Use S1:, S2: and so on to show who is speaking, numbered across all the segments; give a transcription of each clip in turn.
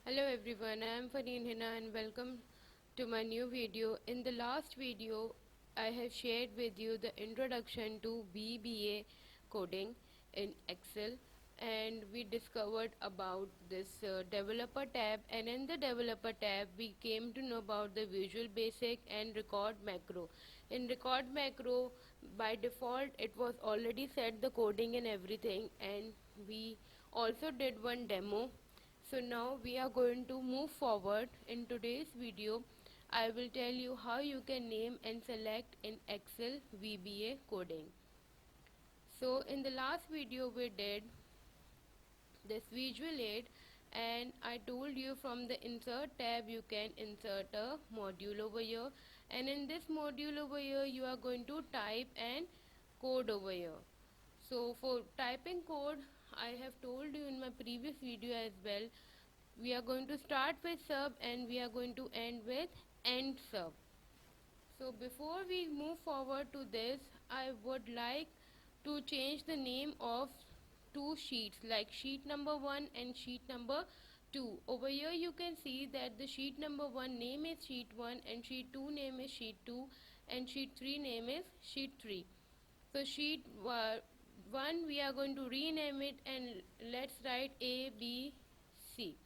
S1: Hello everyone, I am Farheen Hina and welcome to my new video. In the last video, I have shared with you the introduction to VBA coding in Excel, and we discovered about this developer tab, and in the developer tab we came to know about the visual basic and record macro. In record macro, by default it was already set the coding and everything, and we also did one demo. So now we are going to move forward. In today's video, I will tell you how you can name and select in Excel VBA coding. So in the last video we did this visual aid, and I told you from the insert tab you can insert a module over here, and in this module over here you are going to type and code over here. So for typing code, I have told you in my previous video as well, we are going to start with sub and we are going to end with end sub. So before we move forward to this, I would like to change the name of two sheets, like sheet number 1 and sheet number 2. Over here you can see that the sheet number 1 name is sheet 1 and sheet 2 name is sheet 2 and sheet 3 name is sheet 3. So sheet 1 we are going to rename it, and let's write A, B, C.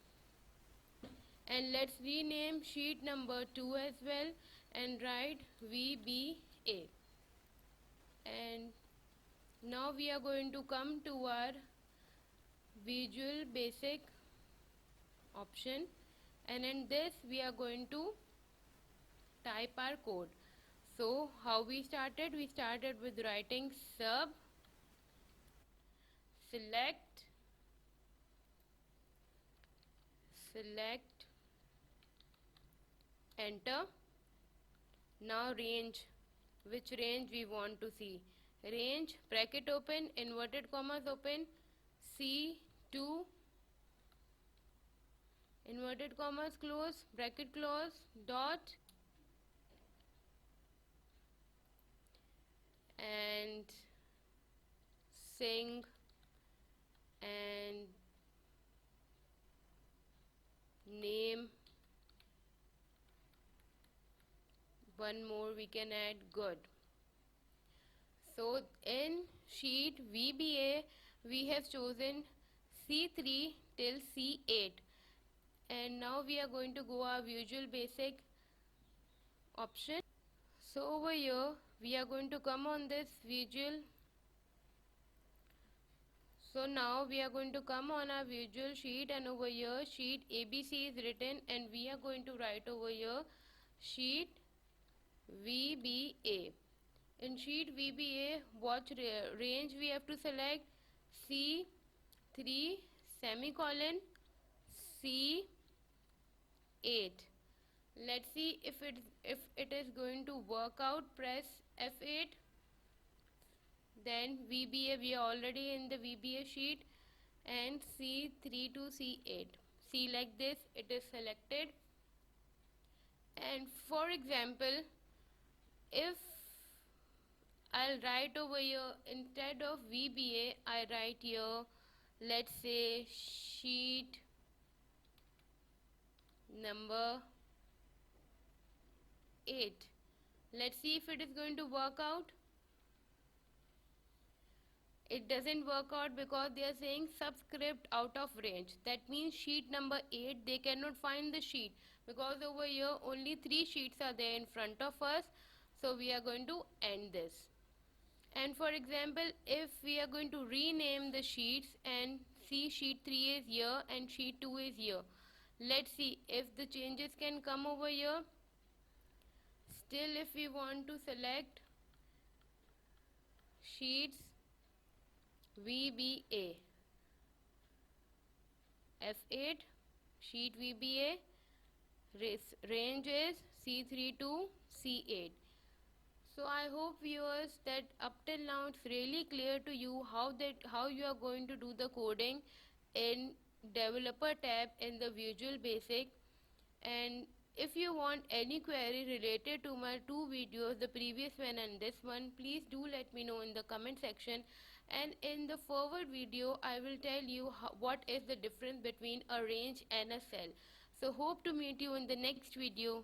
S1: And let's rename sheet number 2 as well and write VBA. And now we are going to come to our visual basic option, and in this we are going to type our code. So how we started? We started with writing sub select enter. Now range, which range we want to see. Range, bracket open, inverted commas open, C2, inverted commas close, bracket close, dot, and sing, and name. One more we can add, good. So in sheet VBA we have chosen C3 till C8, and now we are going to go our visual basic option. So over here we are going to come on this visual. So now we are going to come on our visual sheet, and over here sheet ABC is written, and we are going to write over here sheet VBA. In sheet VBA, what range we have to select? C3 semicolon C8. Let's see if it is going to work out. Press F8. Then VBA, we are already in the VBA sheet, and C3 to C8. See, like this, it is selected. And for example, if I'll write over here, instead of VBA, I write here, let's say sheet number 8. Let's see if it is going to work out. It doesn't work out because they are saying subscript out of range. That means sheet number 8, they cannot find the sheet because over here only 3 sheets are there in front of us. So we are going to end this. And for example, if we are going to rename the sheets and see sheet 3 is here and sheet 2 is here, let's see if the changes can come over here. Still, if we want to select sheets VBA F8, sheet VBA, range is C3 to C8. So I hope viewers that up till now it's really clear to you how you are going to do the coding in developer tab in the visual basic. And if you want any query related to my two videos, the previous one and this one, please do let me know in the comment section, and in the forward video I will tell you what is the difference between a range and a cell. So hope to meet you in the next video.